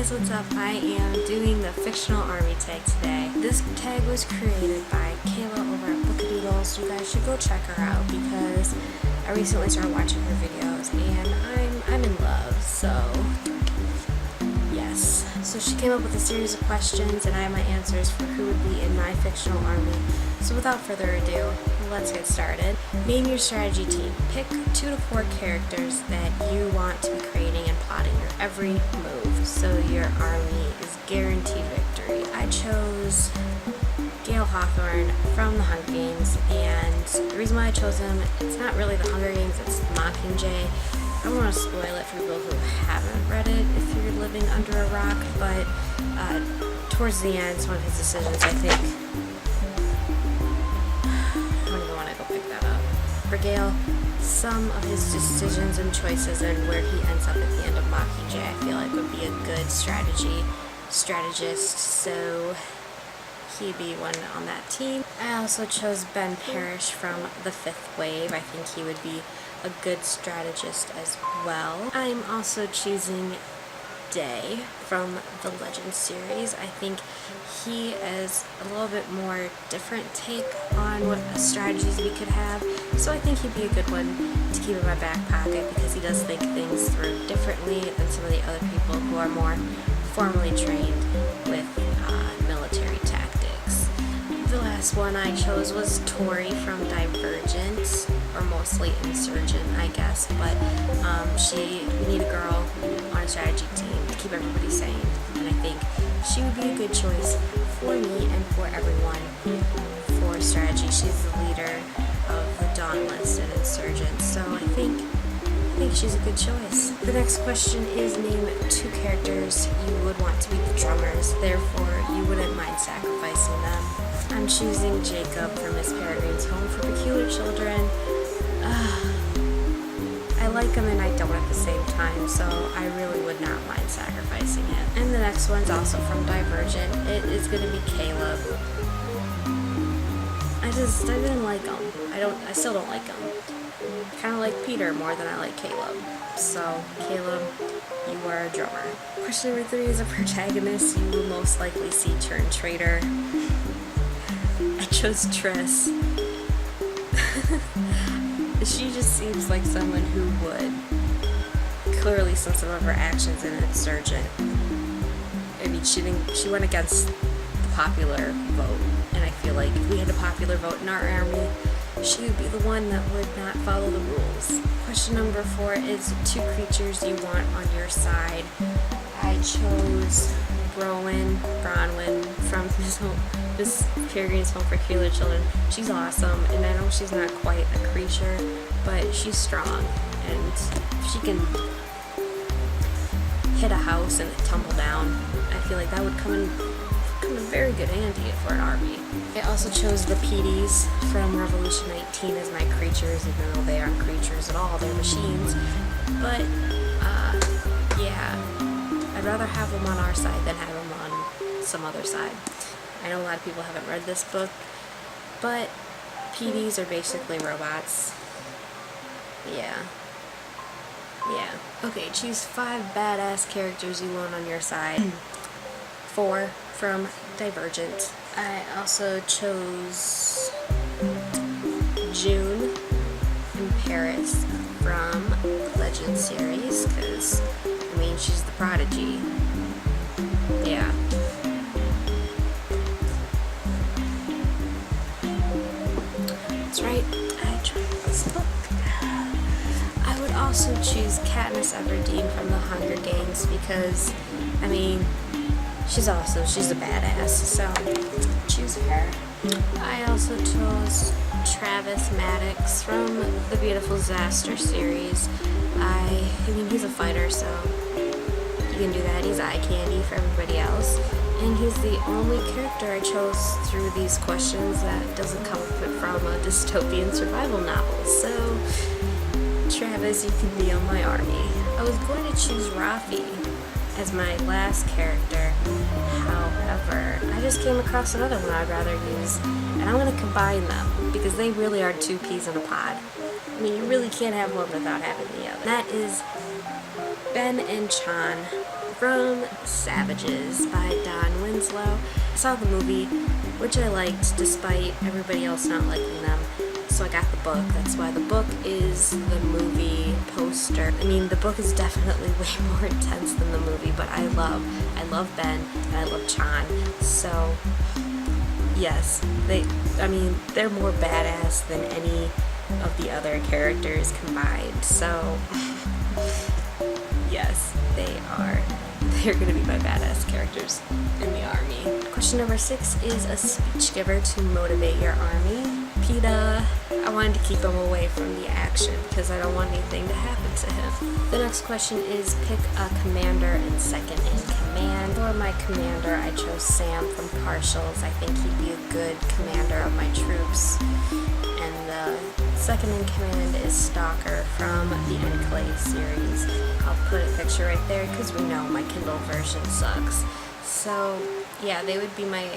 guys, what's up? I am doing the fictional army tag today. This tag was created by Kayla over at Bookadoodles. You guys should go check her out because I recently started watching her videos and I'm in love, so yes. So she came up with a series of questions and I have my answers for who would be in my fictional army. So without further ado, let's get started. Name your strategy team. Pick 2 to 4 characters that you want to be creating and plotting your every move, so your army is guaranteed victory. I chose Gale Hawthorne from the Hunger Games, and the reason why I chose him, it's not really the Hunger Games, it's Mockingjay. I don't want to spoil it for people who haven't read it if you're living under a rock, but towards the end, some of his decisions, I think, for Gale, some of his decisions and choices and where he ends up at the end of Mockingjay I feel like would be a good strategist, so he'd be one on that team. I also chose Ben Parrish from the 5th Wave. I think he would be a good strategist as well. I'm also choosing Day from the Legend series. I think he is a little bit more different take on what strategies we could have, so I think he'd be a good one to keep in my back pocket because he does think things through differently than some of the other people who are more formally trained with military tactics. The last one I chose was Tori from Divergent, or mostly Insurgent, I guess, but we need a girl on a strategy team to keep everybody sane, and I think she would be a good choice for me and for everyone for strategy. She's the leader of the Dauntless and Insurgents, so I think she's a good choice. The next question is name 2 characters you would want to be the drummers, therefore you wouldn't mind sacrificing them. I'm choosing Jacob from Miss Peregrine's Home for Peculiar Children. I like him and I don't at the same time, so I really would not mind sacrificing him. And the next one's also from Divergent. It is going to be Caleb. I didn't like him. I still don't like him. Kind of like Peter more than I like Caleb. So, Caleb, you are a drummer. Question number 3 is a protagonist you will most likely see turn traitor. I chose Triss. She just seems like someone who would. Clearly, since some of her actions in Insurgent. I mean, she went against the popular vote, and I feel like if we had a popular vote in our army, she would be the one that would not follow the rules. Question number 4 is 2 creatures you want on your side. I chose Bronwyn from Miss Peregrine's Home for Peculiar Children. She's awesome, and I know she's not quite a creature, but she's strong, and she can hit a house and tumble down. I feel like that would come in very good handy for an army. I also chose the PDs from Revolution 19 as my creatures, even though they aren't creatures at all, they're machines. But, yeah, I'd rather have them on our side than have them on some other side. I know a lot of people haven't read this book, but PDs are basically robots. Yeah. Okay, choose 5 badass characters you want on your side. 4 from Divergent. I also chose June and Paris from the Legend series, because, I mean, she's the prodigy. Yeah. That's right, I tried this book. I would also choose Katniss Everdeen from the Hunger Games because, I mean, she's awesome. She's a badass, so choose her. I also chose Travis Maddox from the Beautiful Disaster series. I mean, he's a fighter, so you can do that. He's eye candy for everybody else. And he's the only character I chose through these questions that doesn't come from a dystopian survival novel. So, Travis, you can be on my army. I was going to choose Rafi as my last character. However, I just came across another one I'd rather use, and I'm going to combine them because they really are 2 peas in a pod. I mean, you really can't have one without having the other. That is Ben and Chan from Savages by Don Winslow. I saw the movie, which I liked despite everybody else not liking them. So I got the book. That's why the book is the movie poster. I mean, the book is definitely way more intense than the movie, but I love Ben and I love Chan. So yes, they're more badass than any of the other characters combined. So yes, they're gonna be my badass characters in the army. Question number 6 is a speech giver to motivate your army. PETA, I wanted to keep him away from the action because I don't want anything to happen to him. The next question is pick a commander and second in command. For my commander, I chose Sam from Partials. I think he'd be a good commander of my troops. And the second in command is Stalker from the Enclave series. I'll put a picture right there because we know my Kindle version sucks. So yeah, they would be my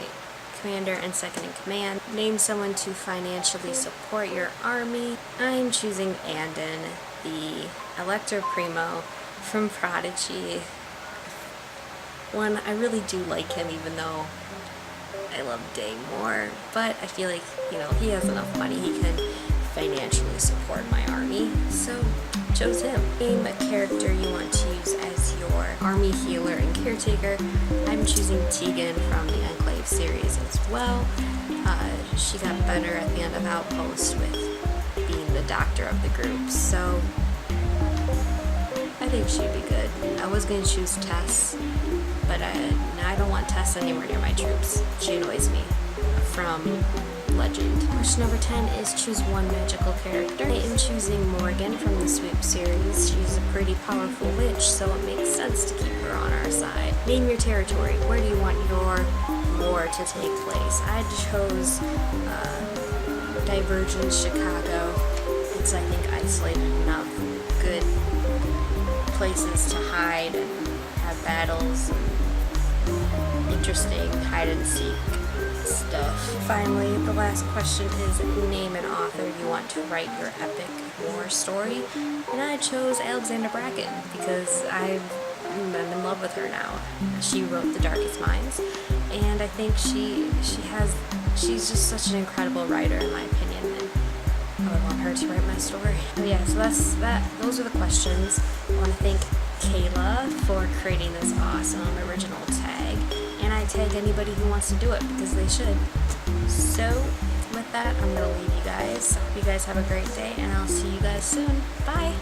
commander and second in command. Name someone to financially support your army. I'm choosing Andon, the Elector Primo from Prodigy. One, I really do like him even though I love Day more, but I feel like, he has enough money he can financially support my army, so chose him. Name a character you want to use as your army healer and caretaker. I'm choosing Tegan from the Enclave series as well. She got better at the end of Outpost with being the doctor of the group, so I think she'd be good. I was going to choose Tess, but I don't want Tess anywhere near my troops. She annoys me. From Legend. Question number 10 is choose one magical character. I am choosing Morgan from the Sweep series. She's a pretty powerful witch, so it makes sense to keep her on our side. Name your territory. Where do you want your war to take place? I chose Divergence, Chicago. It's, I think, isolated enough. Good places to hide and have battles and interesting hide and seek stuff. Finally, the last question is name an author you want to write your epic war story. And I chose Alexandra Bracken because I'm in love with her now. She wrote The Darkest Minds, and I think she's just such an incredible writer in my opinion, and I would want her to write my story. But yeah, so those are the questions. I want to thank Kayla for creating this awesome original tag, and I tag anybody who wants to do it because they should. So with that, I'm going to leave you guys. Hope you guys have a great day, and I'll see you guys soon. Bye!